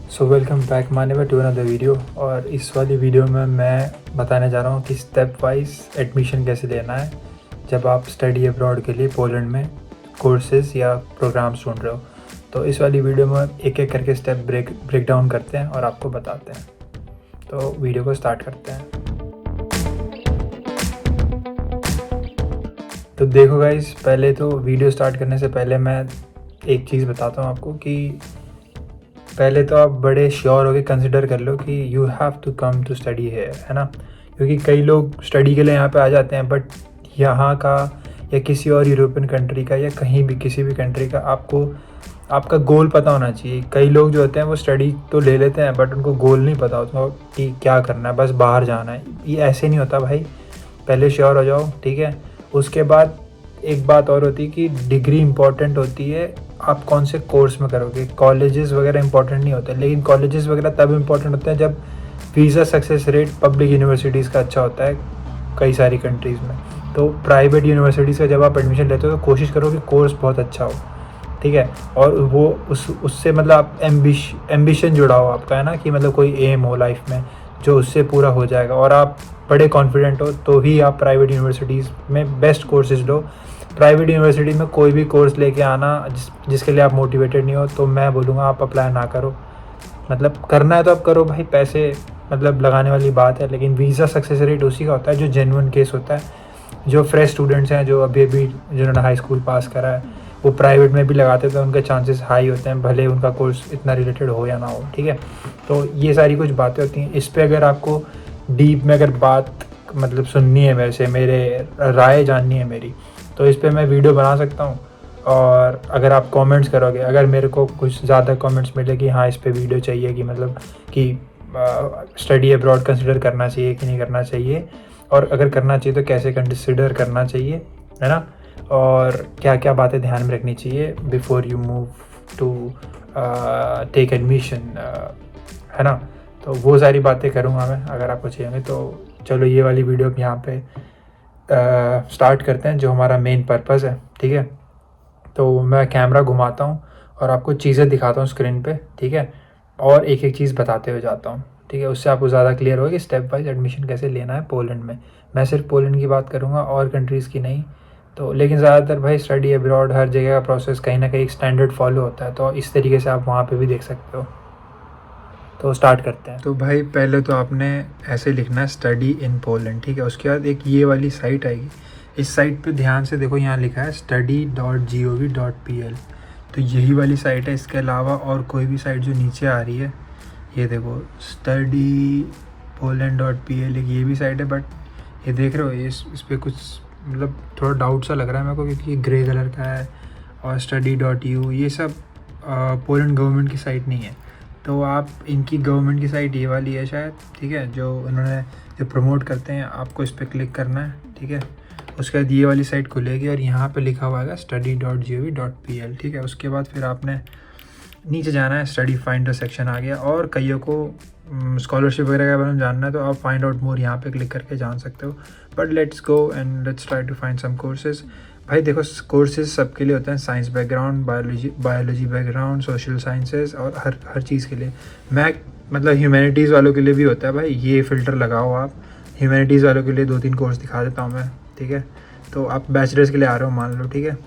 So welcome back माने to another video. और इस वाली वीडियो में मैं बताने जा रहा हूँ कि स्टेप वाइज एडमिशन कैसे लेना है जब आप स्टडी अब्रॉड के लिए पोलैंड में कोर्सेज या प्रोग्राम्स ढूंढ रहे हो। तो इस वाली वीडियो में एक एक करके स्टेप ब्रेक डाउन करते हैं और आपको बताते हैं। तो वीडियो को स्टार्ट करते हैं। तो देखो गाइस, पहले तो वीडियो स्टार्ट करने से पहले मैं एक चीज़ बताता हूँ आपको कि पहले तो आप बड़े श्योर होकर कंसिडर कर लो कि you have to come to study है ना। क्योंकि कई लोग स्टडी के लिए यहाँ पे आ जाते हैं, बट यहाँ का या किसी और यूरोपियन कंट्री का या कहीं भी किसी भी कंट्री का आपका गोल पता होना चाहिए। कई लोग जो होते हैं वो स्टडी तो ले लेते हैं बट उनको गोल नहीं पता होता कि क्या करना है, बस बाहर जाना है। ये ऐसे नहीं होता भाई, पहले श्योर हो जाओ, ठीक है। उसके बाद एक बात और होती है कि डिग्री इम्पॉर्टेंट होती है, आप कौन से कोर्स में करोगे। कॉलेजेस वगैरह इंपॉर्टेंट नहीं होते, लेकिन कॉलेजेस वगैरह तब इम्पॉर्टेंट होते हैं जब visa success rate public universities का अच्छा होता है कई सारी कंट्रीज़ में। तो प्राइवेट यूनिवर्सिटीज़ का जब आप एडमिशन लेते हो तो कोशिश करो कि कोर्स बहुत अच्छा हो, ठीक है। और वो उससे मतलब आप एम्बिशन जुड़ा हो आपका, है ना, कि मतलब कोई एम हो लाइफ में जो उससे पूरा हो जाएगा और आप बड़े कॉन्फिडेंट हो, तो ही आप प्राइवेट यूनिवर्सिटीज़ में बेस्ट कोर्सेज लो। प्राइवेट यूनिवर्सिटी में कोई भी कोर्स लेके आना जिसके लिए आप मोटिवेटेड नहीं हो, तो मैं बोलूँगा आप अप्लाई ना करो। मतलब करना है तो आप करो भाई, पैसे मतलब लगाने वाली बात है, लेकिन वीज़ा सक्सेस रेट उसी का होता है जो जेन्युइन केस होता है। जो फ्रेश स्टूडेंट्स हैं, जो अभी जिन्होंने हाई स्कूल पास करा है, वो प्राइवेट में भी लगाते तो उनके चांसेस हाई होते हैं, भले उनका कोर्स इतना रिलेटेड हो या ना हो, ठीक है। तो ये सारी कुछ बातें होती हैं। इस पर अगर आपको डीप में अगर बात मतलब सुननी है, वैसे मेरे राय जाननी है मेरी, तो इस पर मैं वीडियो बना सकता हूँ। और अगर आप कमेंट्स करोगे, अगर मेरे को कुछ ज़्यादा कमेंट्स मिले कि हाँ इस पे वीडियो चाहिए, कि मतलब कि स्टडी अब्रॉड कंसिडर करना चाहिए कि नहीं करना चाहिए, और अगर करना चाहिए तो कैसे कंसिडर करना चाहिए, है ना, और क्या क्या बातें ध्यान में रखनी चाहिए before you move to take admission, है ना। तो वो सारी बातें करूँगा मैं अगर आपको चाहिए। तो चलो ये वाली वीडियो यहाँ पे स्टार्ट करते हैं, जो हमारा मेन पर्पज़ है, ठीक है। तो मैं कैमरा घुमाता हूँ और आपको चीज़ें दिखाता हूँ स्क्रीन पे, ठीक है, और एक एक चीज़ बताते हुए जाता हूँ, ठीक है। उससे आपको ज़्यादा क्लियर होगा कि स्टेप वाइज एडमिशन कैसे लेना है पोलैंड में। मैं सिर्फ पोलैंड की बात करूँगा और कंट्रीज़ की नहीं। तो लेकिन ज़्यादातर भाई स्टडी अब्रॉड हर जगह का प्रोसेस कहीं ना कहीं एक स्टैंडर्ड फॉलो होता है, तो इस तरीके से आप वहाँ पर भी देख सकते हो। तो स्टार्ट करते हैं। तो भाई पहले तो आपने ऐसे लिखना है स्टडी इन पोलैंड, ठीक है। उसके बाद एक ये वाली साइट आएगी, इस साइट पे ध्यान से देखो, यहाँ लिखा है study.gov.pl। तो यही वाली साइट है। इसके अलावा और कोई भी साइट जो नीचे आ रही है, ये देखो studypoland.pl, ये भी साइट है, बट ये देख रहे हो इस पर कुछ मतलब थोड़ा डाउट सा लग रहा है मेरे को, क्योंकि ये ग्रे कलर का है। और study.eu ये सब पोलैंड गवर्नमेंट की साइट नहीं है। तो आप इनकी गवर्नमेंट की साइट ये वाली है शायद, ठीक है, जो उन्होंने जो प्रमोट करते हैं, आपको इस पर क्लिक करना है, ठीक है। उसके बाद ये वाली साइट खुलेगी और यहाँ पे लिखा हुआ है study.gov.pl, ठीक है। उसके बाद फिर आपने नीचे जाना है, स्टडी फाइंडर सेक्शन आ गया। और कईयों को स्कॉलरशिप वगैरह के बारे में जानना है तो आप फाइंड आउट मोर यहाँ पे क्लिक करके जान सकते हो। But let's go and let's try to find some courses. भाई देखो, कोर्सेज सबके लिए होते हैं, science background, biology background, social sciences, और हर चीज़ के लिए। मतलब ह्यूमैनिटीज़ वालों के लिए भी होता है भाई, ये फ़िल्टर लगाओ आप। ह्यूमैनिटीज़ वालों के लिए 2-3 कोर्स दिखा देता हूँ मैं, ठीक है। तो आप बैचलर्स के लिए आ रहे हो मान लो, ठीक है।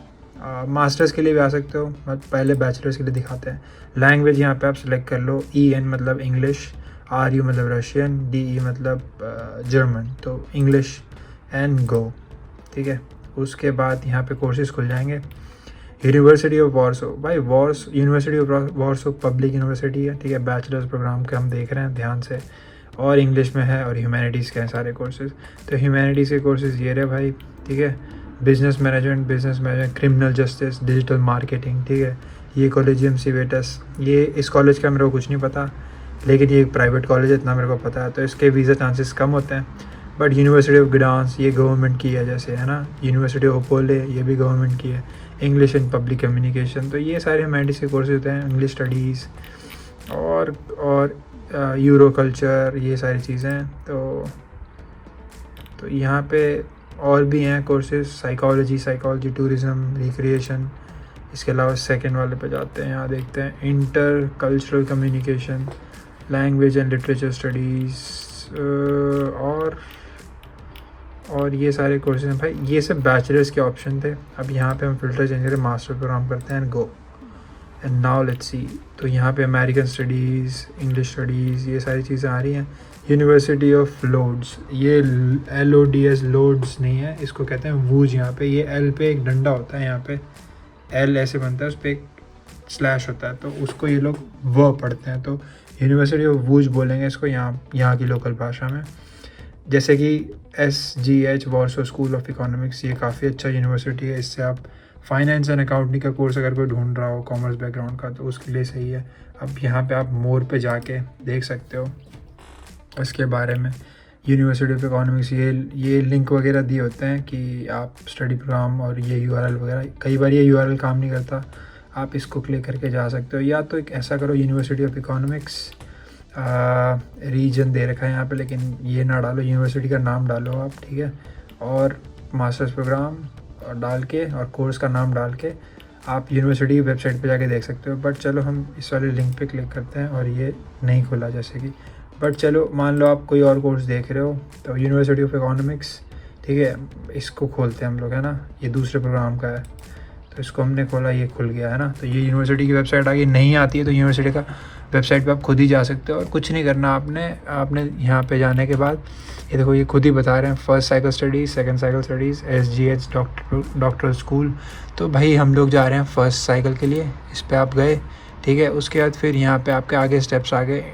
मास्टर्स के लिए भी आ सकते हो, मतलब पहले बैचलर्स के लिए दिखाते हैं। लैंग्वेज यहाँ पे आप सेलेक्ट कर लो, EN मतलब इंग्लिश, RU मतलब रशियन, DE मतलब जर्मन, तो इंग्लिश एंड गो, ठीक है। उसके बाद यहाँ पे कोर्सेज खुल जाएंगे। यूनिवर्सिटी ऑफ वॉर्सो, भाई university of Warsaw public university है, ठीक है। बैचलर्स प्रोग्राम के हम देख रहे हैं ध्यान से, और इंग्लिश में है, और ह्यूमैनिटीज़ के हैं सारे कोर्सेज। तो ह्यूमैनिटीज़ के कोर्सेज ये रहे भाई, ठीक है। Business management, criminal justice, digital marketing, ठीक है। ये कॉलेजियम सिवेटस, ये इस कॉलेज का मेरे को कुछ नहीं पता, लेकिन ये एक प्राइवेट कॉलेज है इतना मेरे को पता है, तो इसके वीज़ा चांसेस कम होते हैं। बट यूनिवर्सिटी ऑफ ग्डांस ये गवर्नमेंट की है, जैसे है ना। यूनिवर्सिटी ऑफ ओपोले ये भी गवर्नमेंट की है। इंग्लिश एंड पब्लिक कम्युनिकेशन, तो ये सारे ह्यूमैनिटीज़ के कोर्सेज होते हैं। इंग्लिश स्टडीज़ और यूरो कल्चर, ये सारी चीज़ें। तो यहाँ पे और भी हैं कोर्सेज, साइकोलॉजी, टूरिज़म, रिक्रिएशन, इसके अलावा सेकंड वाले पे जाते हैं, यहाँ देखते हैं inter cultural communication, language and literature studies, और ये सारे कोर्सेज हैं भाई। ये सब बैचलर्स के ऑप्शन थे। अब यहाँ पे हम फ़िल्टर चेंज करें, मास्टर प्रोग्राम करते हैं and go, and now let's see. तो यहाँ पे अमेरिकन स्टडीज़, इंग्लिश स्टडीज़, ये सारी चीज़ें आ रही हैं। यूनिवर्सिटी ऑफ लोड्स, ये LODS, लोड्स नहीं है, इसको कहते हैं वूज। यहाँ पे ये L पे एक डंडा होता है, यहाँ पे L ऐसे बनता है, उस पर एक स्लैश होता है, तो उसको ये लोग वो पढ़ते हैं। तो यूनिवर्सिटी ऑफ वूज बोलेंगे इसको यहाँ की लोकल भाषा में। जैसे कि SGH, Warsaw school of economics, ये काफ़ी अच्छा यूनिवर्सिटी है। इससे आप फाइनेंस एंड अकाउंटिंग का कोर्स अगर कोई ढूंढ रहा हो कॉमर्स बैकग्राउंड का, तो उसके लिए सही है। अब यहाँ पे आप मोर पे जाके देख सकते हो इसके बारे में। यूनिवर्सिटी ऑफ इकोनॉमिक्स, ये लिंक वगैरह दिए होते हैं कि आप स्टडी प्रोग्राम और ये URL वगैरह। कई बार ये URL काम नहीं करता, आप इसको क्लिक करके जा सकते हो। या तो एक ऐसा करो, यूनिवर्सिटी ऑफ इकोनॉमिक्स रीजन दे रखा है यहाँ पे, लेकिन ये ना डालो, यूनिवर्सिटी का नाम डालो आप, ठीक है, और मास्टर्स प्रोग्राम डाल के और कोर्स का नाम डाल के आप यूनिवर्सिटी की वेबसाइट पे जाके देख सकते हो। बट चलो हम इस वाले लिंक पे क्लिक करते हैं और ये नहीं खुला जैसे कि। बट चलो मान लो आप कोई और कोर्स देख रहे हो, तो यूनिवर्सिटी ऑफ इकोनॉमिक्स, ठीक है, इसको खोलते हैं हम लोग, है ना, ये दूसरे प्रोग्राम का है, तो इसको हमने खोला, ये खुल गया, है ना। तो ये यूनिवर्सिटी की वेबसाइट आ गई। नहीं आती है तो यूनिवर्सिटी का वेबसाइट पे आप खुद ही जा सकते हो और कुछ नहीं करना आपने यहाँ पे जाने के बाद ये देखो, ये खुद ही बता रहे हैं first cycle studies, second cycle studies, SGH doctor school. तो भाई हम लोग जा रहे हैं फर्स्ट साइकिल के लिए, इस पर आप गए, ठीक है। उसके बाद फिर यहाँ पे आपके आगे स्टेप्स आगे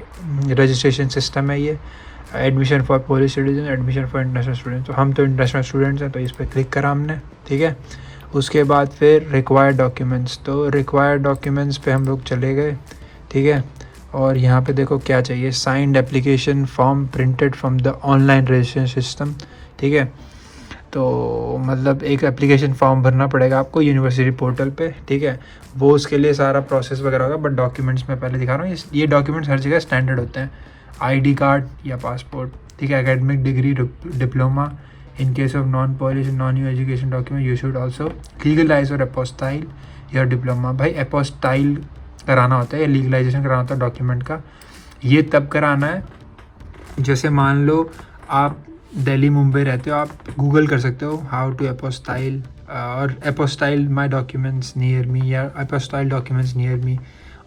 रजिस्ट्रेशन सिस्टम है, ये admission for Polish citizen, admission for international student. तो हम तो इंटरनेशनल स्टूडेंट्स हैं, तो इस पर क्लिक करा हमने, ठीक है। उसके बाद फिर रिक्वायर्ड डॉक्यूमेंट्स, तो रिक्वायर्ड डॉक्यूमेंट्स पे हम लोग चले गए, ठीक है। और यहाँ पे देखो क्या चाहिए, signed application form printed from the online registration system, ठीक है। तो मतलब एक एप्लीकेशन फॉर्म भरना पड़ेगा आपको यूनिवर्सिटी पोर्टल पे, ठीक है। वो उसके लिए सारा प्रोसेस वगैरह होगा। बट डॉक्यूमेंट्स मैं पहले दिखा रहा हूँ, ये डॉक्यूमेंट्स हर जगह स्टैंडर्ड होते हैं। ID कार्ड या पासपोर्ट, ठीक है। Academic degree, diploma. In case of non-Polish and non-EU education document, you should also legalize or apostille your diploma। भाई apostille कराना होता है या लीगलाइजेशन कराना होता है डॉक्यूमेंट का। ये तब कराना है, जैसे मान लो आप दिल्ली मुंबई रहते हो, आप गूगल कर सकते हो हाउ टू apostille और apostille माई डॉक्यूमेंट्स नियर मी या apostille डॉक्यूमेंट्स नियर मी।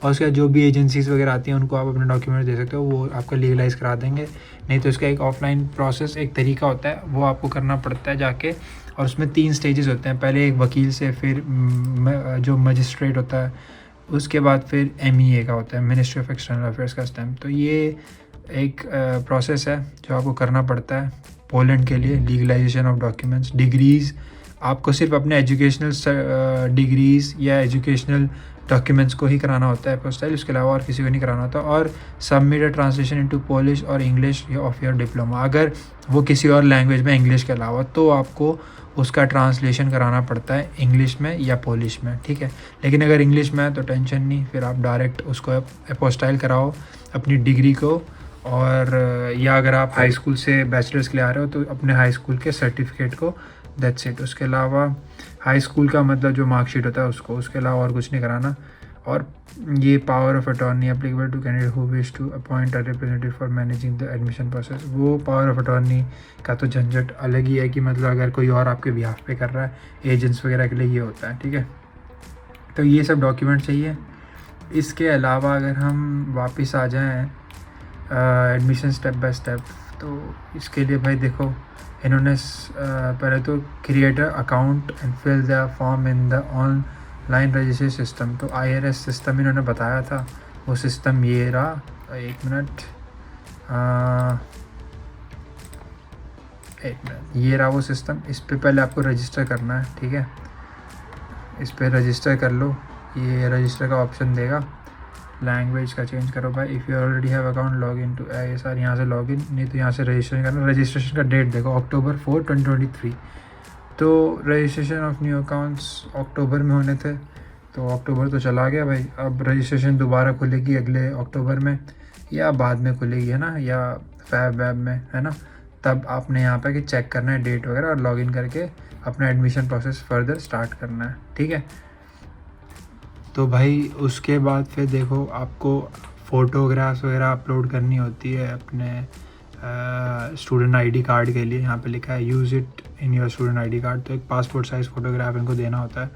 और उसके बाद जो भी एजेंसीज़ वगैरह आती हैं उनको आप अपने डॉक्यूमेंट दे सकते हो, वो आपका लीगलाइज़ करा देंगे। नहीं तो इसका एक ऑफलाइन प्रोसेस, एक तरीका होता है, वो आपको करना पड़ता है जाके। और उसमें 3 स्टेजेस होते हैं, पहले एक वकील से, फिर जो मजिस्ट्रेट होता है, उसके बाद फिर MEA का होता है, मिनिस्ट्री ऑफ एक्सटर्नल अफेयर्स का स्टैम्प। तो ये एक प्रोसेस है जो आपको करना पड़ता है पोलैंड के लिए, लीगलाइजेशन ऑफ डॉक्यूमेंट्स। डिग्रीज़, आपको सिर्फ अपने एजुकेशनल डिग्रीज़ या एजुकेशनल डॉक्यूमेंट्स को ही कराना होता है apostille, उसके अलावा और किसी को नहीं कराना होता। और सबमिट अ ट्रांसलेशन इनटू पोलिश और इंग्लिश ऑफ योर डिप्लोमा, अगर वो किसी और लैंग्वेज में, इंग्लिश के अलावा, तो आपको उसका ट्रांसलेशन कराना पड़ता है इंग्लिश में या पोलिश में, ठीक है। लेकिन अगर इंग्लिश में है तो टेंशन नहीं, फिर आप डायरेक्ट उसको apostille कराओ अपनी डिग्री को। और या अगर आप हाई स्कूल से बैचलर्स के लिए आ रहे हो तो अपने हाई स्कूल के सर्टिफिकेट को, दैट्स इट। उसके अलावा हाई स्कूल का मतलब जो मार्कशीट होता है उसको, उसके अलावा और कुछ नहीं कराना। और ये power of attorney applicable to candidate who wish to appoint a representative for managing the admission process. वो पावर ऑफ अटॉर्नी का तो झंझट अलग ही है कि मतलब अगर कोई और आपके बिहाफ पे कर रहा है, एजेंट्स वगैरह के लिए ये होता है, ठीक है। तो ये सब डॉक्यूमेंट चाहिए। इसके अलावा अगर हम वापस आ जाएँ एडमिशन स्टेप बाय स्टेप, तो इसके लिए भाई देखो, इन्होंने पहले तो create account and fill the form in the online registration system. तो IRS सिस्टम इन्होंने बताया था, वो सिस्टम ये रहा। एक मिनट, ये रहा वो सिस्टम। इस पे पहले आपको रजिस्टर करना है, ठीक है। इस पे रजिस्टर कर लो, ये रजिस्टर का ऑप्शन देगा। लैंग्वेज का चेंज करो भाई, if you already have account log in to ISR, यहाँ से लॉग इन, नहीं तो यहाँ से रजिस्ट्रेशन करना। रजिस्ट्रेशन का डेट देखो October 4, 2023। तो रजिस्ट्रेशन ऑफ न्यू अकाउंट्स अक्टूबर में होने थे, तो अक्टूबर तो चला गया भाई। अब रजिस्ट्रेशन दोबारा खुलेगी अगले अक्टूबर में या बाद में खुलेगी, है ना, या फैब में, है ना। तब आपने यहाँ पे कि चेक करना है डेट वगैरह और लॉगिन करके अपना एडमिशन प्रोसेस फर्दर स्टार्ट करना है, ठीक है। तो भाई उसके बाद फिर देखो आपको फ़ोटोग्राफ्स वगैरह अपलोड करनी होती है अपने स्टूडेंट आईडी कार्ड के लिए। यहाँ पे लिखा है use it in your student ID card. तो एक पासपोर्ट साइज़ फ़ोटोग्राफ इनको देना होता है,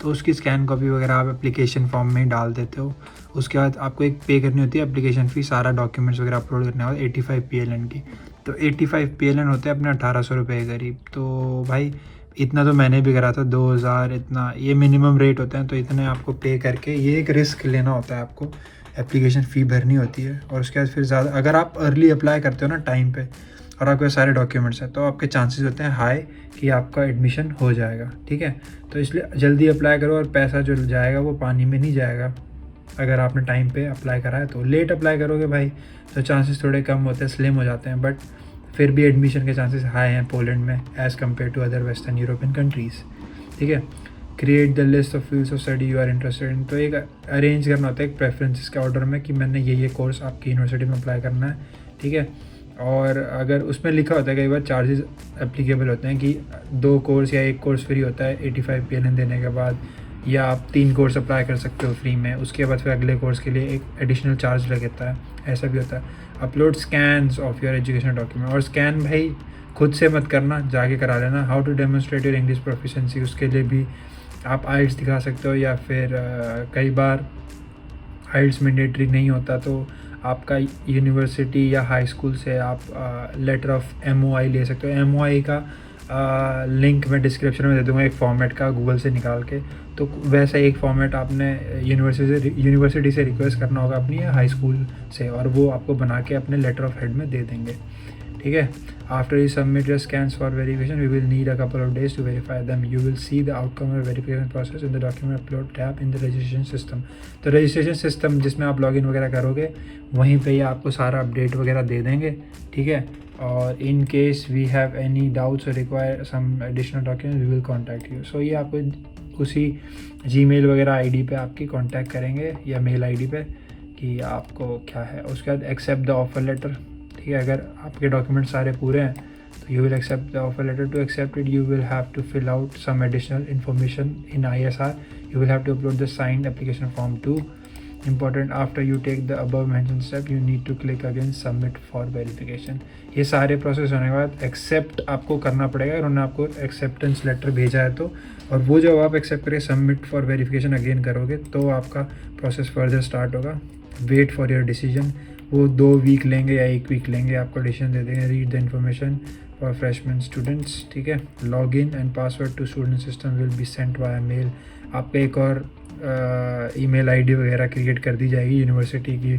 तो उसकी स्कैन कॉपी वगैरह आप एप्लीकेशन फॉर्म में ही डाल देते हो। उसके बाद आपको एक पे करनी होती है एप्लीकेशन फ़ी, सारा डॉक्यूमेंट्स वगैरह अपलोड करने होता है 85 PLN की। तो 85 PLN होते हैं अपने 1800 रुपये करीब। तो भाई इतना तो मैंने भी करा था, 2000 इतना ये मिनिमम रेट होते हैं। तो इतने आपको पे करके ये एक रिस्क लेना होता है, आपको एप्लीकेशन फ़ी भरनी होती है। और उसके बाद फिर ज़्यादा अगर आप अर्ली अप्लाई करते हो ना टाइम पे और आपके सारे डॉक्यूमेंट्स हैं, तो आपके चांसेस होते हैं हाई कि आपका एडमिशन हो जाएगा। ठीक है, तो इसलिए जल्दी अप्लाई करो और पैसा जो जाएगा वो पानी में नहीं जाएगा अगर आपने टाइम पे अप्लाई करा है। तो लेट अप्लाई करोगे भाई तो चांसेस थोड़े कम होते हैं, स्लिम हो जाते हैं, बट फिर भी एडमिशन के चांसेस हाई हैं पोलैंड में as compared to other western European countries. ठीक है, create the list of fields of study you are interested in. तो एक अरेंज करना होता है एक प्रेफरेंसेस के ऑर्डर में कि मैंने ये कोर्स आपकी यूनिवर्सिटी में अप्लाई करना है। ठीक है, और अगर उसमें लिखा होता है कई बार चार्जेस एप्लीकेबल होते हैं कि 2 कोर्स या 1 कोर्स फ्री होता है 85 PLN देने के बाद, या आप 3 कोर्स अप्लाई कर सकते हो फ्री में, उसके बाद फिर अगले कोर्स के लिए एक एडिशनल चार्ज लगता है, ऐसा भी होता है। Upload scans of your education document, और स्कैन भाई खुद से मत करना, जाके करा लेना। How to demonstrate your English proficiency, उसके लिए भी आप आइल्स दिखा सकते हो, या फिर कई बार आइल्स मैंडेटरी नहीं होता तो आपका यूनिवर्सिटी या हाई स्कूल से आप लेटर ऑफ MOI ले सकते हो। MOI का लिंक मैं डिस्क्रिप्शन में दे दूँगा एक फॉर्मेट का, गूगल से निकाल के। तो वैसा एक फॉर्मेट आपने यूनिवर्सिटी से रिक्वेस्ट करना होगा अपनी हाई स्कूल से, और वो आपको बना के अपने लेटर ऑफ हेड में दे देंगे। ठीक है, after you submit your scans for verification we will need a couple of days to verify them. You will see the outcome of verification process in the document upload tab in the registration system. तो registration system जिसमें आप login वगैरह करोगे वहीं पे ही आपको सारा update वगैरह दे देंगे। ठीक है, और in case we have any doubts और require some additional document we will contact you. So ये आपको उसी जीमेल वगैरह आईडी पे आपकी कांटेक्ट करेंगे या मेल आईडी पे कि आपको क्या है। उसके बाद एक्सेप्ट द ऑफर लेटर। ठीक है, अगर आपके डॉक्यूमेंट सारे पूरे हैं तो you will accept the offer letter. To accept it you will have to fill out some additional information in ISR। You will have to upload the signed application form 2। Important, after you take the above mentioned step you need to click again submit for verification। ये सारे process होने के बाद accept आपको करना पड़ेगा, उन्होंने आपको एक्सेप्टेंस लेटर भेजा है तो, और वो जब आप एक्सेप्ट करके सबमिट फॉर वेरिफिकेशन अगेन करोगे तो आपका प्रोसेस फर्दर स्टार्ट होगा। वेट फॉर योर डिसीजन, वो 2 वीक लेंगे या 1 वीक लेंगे, आपको डिसीजन दे देंगे। Read the information for freshman students. ठीक है, log in and password to student system will be sent via mail. आपको एक और ईमेल आईडी वगैरह क्रिएट कर दी जाएगी यूनिवर्सिटी की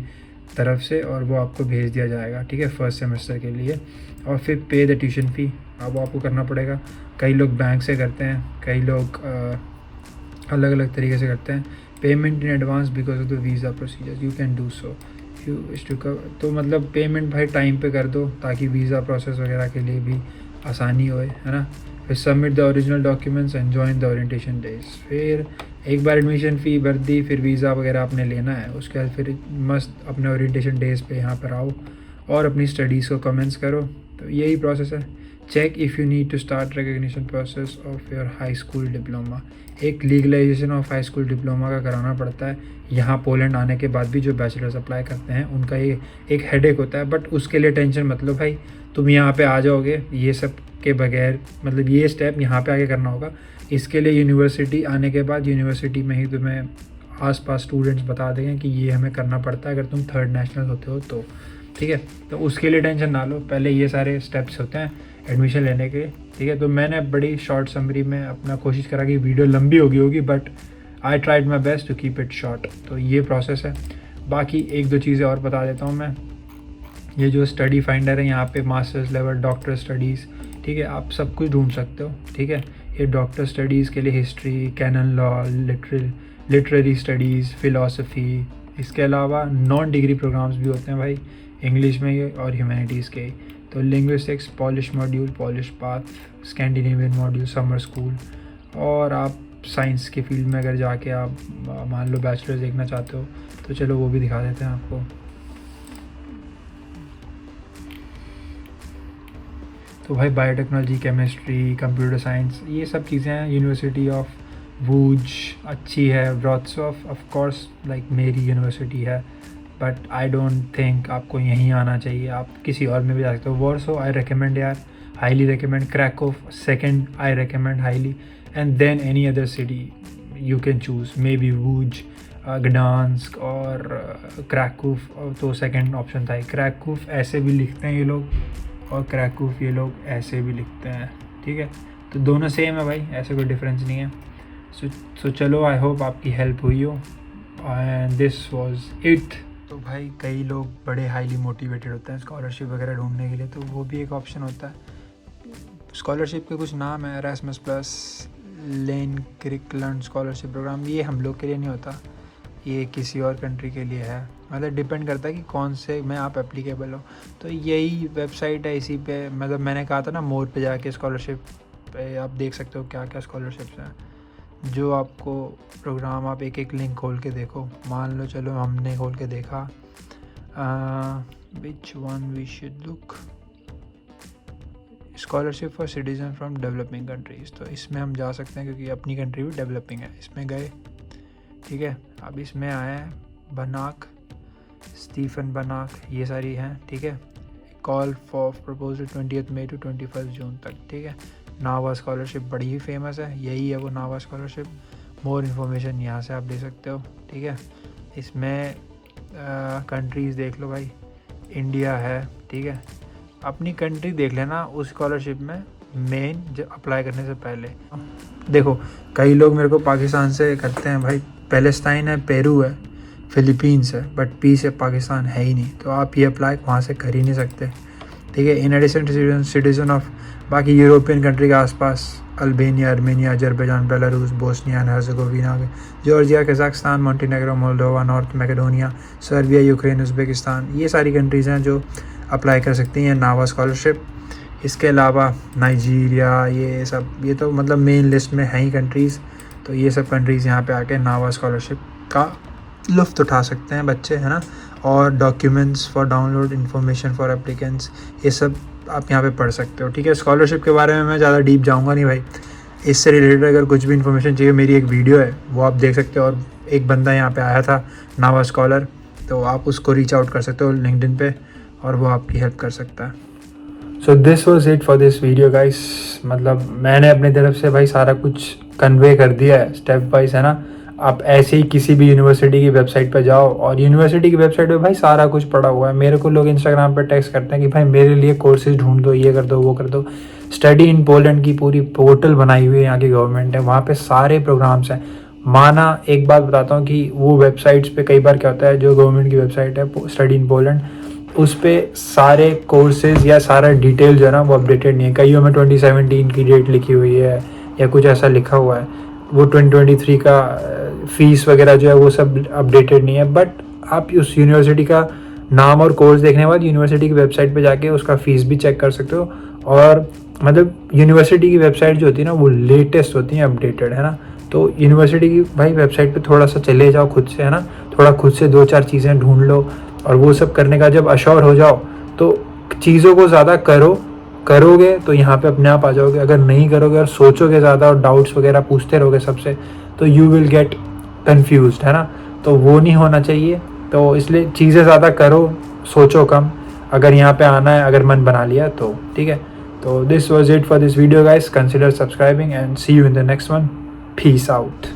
तरफ से और वो आपको भेज दिया जाएगा। ठीक है, फर्स्ट सेमेस्टर के लिए। और फिर पे द ट्यूशन फ़ी, अब आपको करना पड़ेगा। कई लोग बैंक से करते हैं, कई लोग अलग अलग तरीके से करते हैं। Payment in advance because of the visa procedure, you can do so you इस टू कवर। तो मतलब पेमेंट भाई टाइम पे कर दो ताकि वीज़ा प्रोसेस वगैरह के लिए भी आसानी होए, है ना। फिर submit the original documents and join the orientation days. फिर एक बार एडमिशन फ़ी भर दी, फिर वीज़ा वगैरह आपने लेना है, उसके बाद फिर मस्त अपने ओरिएंटेशन डेज़ पे यहाँ पर आओ और अपनी स्टडीज़ को कमेंस करो। तो यही प्रोसेस है। Check if you need to start recognition process of your high school diploma. एक legalization of high school diploma का कराना पड़ता है। यहाँ पोलैंड आने के बाद भी जो बैचलर्स अप्लाई करते हैं उनका ये एक हेडेक होता है, बट उसके लिए टेंशन मत लो भाई, तुम यहाँ पे आ जाओगे ये सब के बगैर। मतलब ये स्टेप यहाँ पे आके करना होगा। इसके लिए यूनिवर्सिटी आने के बाद यूनिवर्सिटी में ही तुम्हें आसपास स्टूडेंट्स बता देंगे कि ये हमें करना पड़ता है अगर तुम थर्ड नेशनल होते हो तो। ठीक है, तो उसके लिए टेंशन ना लो, पहले ये सारे स्टेप्स होते हैं एडमिशन लेने के। ठीक है, तो मैंने बड़ी शॉर्ट समरी में अपना कोशिश करा कि वीडियो लंबी होगी but I tried my best to keep it short. तो ये प्रोसेस है। बाकी 1-2 चीज़ें और बता देता हूँ मैं। ये जो स्टडी फाइंडर है यहाँ पे मास्टर्स लेवल, डॉक्टर स्टडीज़, ठीक है, आप सब कुछ ढूंढ सकते हो। ठीक है, ये डॉक्टर स्टडीज़ के लिए history, canon law, literary studies, philosophy, इसके अलावा नॉन डिग्री प्रोग्राम्स भी होते हैं भाई इंग्लिश में ये और ह्यूमैनिटीज़ के। तो linguistics, polish module, polish path, Scandinavian module, summer school. और आप साइंस के फील्ड में अगर जाके आप मान लो बैचलर्स देखना चाहते हो तो चलो वो भी दिखा देते हैं आपको। तो भाई बायोटेक्नोलॉजी, केमिस्ट्री, कंप्यूटर साइंस, ये सब चीज़ें हैं यूनिवर्सिटी ऑफ वूज अच्छी है, व्रॉट्सॉफ ऑफ कोर्स लाइक मेरी यूनिवर्सिटी है, बट आई डोंट थिंक आपको यहीं आना चाहिए, आप किसी और में भी जा सकते हो। वॉर्सो आई रिकमेंड यार, highly recommend. Krakow second I recommend highly, and then any other city you can choose, maybe वूज, ग्डांस्क और क्रैकोव, तो सेकंड ऑप्शन था। क्रैकोव ऐसे भी लिखते हैं ये लोग, और क्रैकोव ये लोग ऐसे भी लिखते हैं, ठीक है, तो दोनों सेम है भाई, ऐसे कोई डिफरेंस नहीं है। सो चलो, आई होप आपकी हेल्प हुई हो, एंड दिस वाज इट। तो भाई कई लोग बड़े हाईली मोटिवेटेड होते हैं स्कॉलरशिप वगैरह ढूंढने के लिए, तो वो भी एक ऑप्शन होता है। स्कॉलरशिप के कुछ नाम है, एरास्मस प्लस, लेन क्रिकलैंड स्कॉलरशिप प्रोग्राम, ये हम लोग के लिए नहीं होता, ये किसी और कंट्री के लिए है, मतलब डिपेंड करता है कि कौन से में आप एप्लीकेबल हो। तो यही वेबसाइट है, इसी पे मतलब मैंने कहा था ना, मोर पे जाके स्कॉलरशिप पे आप देख सकते हो क्या क्या स्कॉलरशिप्स हैं, जो आपको प्रोग्राम, आप एक एक लिंक खोल के देखो। मान लो चलो हमने खोल के देखा, which one we should look, scholarship for citizen from developing countries, तो इसमें हम जा सकते हैं क्योंकि अपनी कंट्री भी डेवलपिंग है। इसमें गए, ठीक है, अब इसमें आया है बनाक, स्टीफन बनाक, ये सारी हैं, ठीक है। Call for proposal 20 May to 21 June तक, ठीक है। नावा स्कॉलरशिप बड़ी ही फेमस है, यही है वो नावा स्कॉलरशिप। मोर इन्फॉर्मेशन यहाँ से आप ले सकते हो, ठीक है। इसमें कंट्रीज़ देख लो भाई, इंडिया है, ठीक है। अपनी कंट्री देख लेना उस स्कॉलरशिप में, मेन जो अप्लाई करने से पहले। देखो कई लोग मेरे को पाकिस्तान से करते हैं, भाई पैलेस्टाइन है, पेरू है, फिलीपींस है, बट पी से पाकिस्तान है ही नहीं, तो आप ये अप्लाई वहाँ से कर ही नहीं सकते, ठीक है। इन एडिशन सिटीजन ऑफ बाकी यूरोपियन कंट्री के आसपास, Albania, Armenia, Azerbaijan, Belarus, Bosnia and Herzegovina, Georgia, Kazakhstan, Montenegro, Moldova, North Macedonia, Serbia, Ukraine, Uzbekistan, ये सारी कंट्रीज़ हैं जो अप्लाई कर सकती हैं नावा स्कॉलरशिप। इसके अलावा नाइजीरिया, ये सब, ये तो मतलब मेन लिस्ट में है ही कंट्रीज़, तो ये सब कंट्रीज़ यहाँ पे आके नावा स्कॉलरशिप का लुफ्त उठा सकते हैं बच्चे, है ना। और documents for download, information for applicants, ये सब आप यहाँ पे पढ़ सकते हो, ठीक है। स्कॉलरशिप के बारे में मैं ज़्यादा डीप जाऊँगा नहीं भाई, इससे रिलेटेड अगर कुछ भी इन्फॉर्मेशन चाहिए, मेरी एक वीडियो है वो आप देख सकते हो, और एक बंदा यहाँ पे आया था नावा स्कॉलर, तो आप उसको रीच आउट कर सकते हो लिंक्डइन पे, और वो आपकी हेल्प कर सकता है। So this was it for this video guys, मतलब मैंने अपनी तरफ से भाई सारा कुछ कन्वे कर दिया है स्टेप वाइज, है ना। आप ऐसे ही किसी भी यूनिवर्सिटी की वेबसाइट पे जाओ, और यूनिवर्सिटी की वेबसाइट पे भाई सारा कुछ पड़ा हुआ है। मेरे को लोग इंस्टाग्राम पे टेक्स्ट करते हैं कि भाई मेरे लिए कोर्सेज ढूंढ दो, ये कर दो, वो कर दो। स्टडी इन पोलैंड की पूरी पोर्टल बनाई हुई है यहाँ की गवर्नमेंट ने, वहाँ पे सारे प्रोग्राम्स हैं। माना एक बात बताता हूँ कि वो वेबसाइट्स पे कई बार क्या होता है, जो गवर्नमेंट की वेबसाइट है स्टडी इन पोलैंड, उस पर सारे कोर्सेज या सारा डिटेल जो है ना वो अपडेटेड नहीं है। कईयों में 2017 की डेट लिखी हुई है या कुछ ऐसा लिखा हुआ है, वो 2023 का फीस वगैरह जो है वो सब अपडेटेड नहीं है। बट आप उस यूनिवर्सिटी का नाम और कोर्स देखने के बाद यूनिवर्सिटी की वेबसाइट पे जाके उसका फ़ीस भी चेक कर सकते हो। और मतलब यूनिवर्सिटी की वेबसाइट जो होती है ना वो लेटेस्ट होती है, अपडेटेड, है ना। तो यूनिवर्सिटी की भाई वेबसाइट पे थोड़ा सा चले जाओ खुद से, है ना, थोड़ा खुद से 2-4 चीज़ें ढूंढ लो, और वो सब करने का जब अश्योर हो जाओ तो चीज़ों को ज़्यादा करोगे तो यहाँ पे अपने आप आ जाओगे। अगर नहीं करोगे और सोचोगे ज़्यादा और डाउट्स वगैरह पूछते रहोगे सबसे, तो यू विल गेट कन्फ्यूज्ड, है ना। तो वो नहीं होना चाहिए, तो इसलिए चीज़ें ज़्यादा करो, सोचो कम। अगर यहाँ पे आना है, अगर मन बना लिया तो ठीक है। तो this was it for this video guys, consider subscribing and see you in the next one. Peace out.